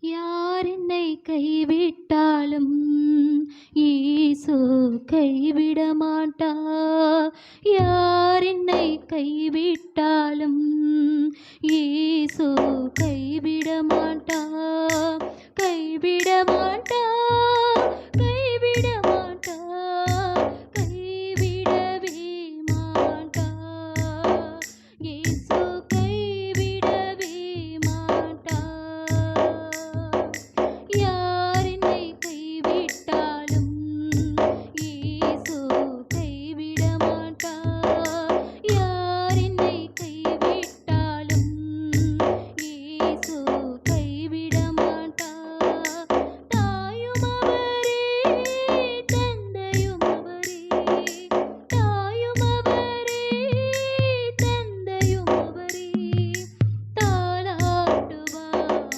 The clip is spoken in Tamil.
யார் என்னை கைவிட்டாலும் இயேசு கைவிட மாட்டார். யார் என்னை கைவிட்டாலும் இயேசு கைவிட மாட்டார். கைவிட மாட்டார். கைவிட மாட்டார். கைவிடவே மாட்டார். இயேசு கைவிடவே மாட்டார். யார் என்னை கைவிட்டாலும் இயேசு கைவிட மாட்டார். யார் என்னை கைவிட்டாலும் இயேசு கைவிட மாட்டார். தாயும் அவரே, தந்தையும் அவரே. தாயும் அவரே, தந்தையும் அவரே. தாலாட்டுவார்,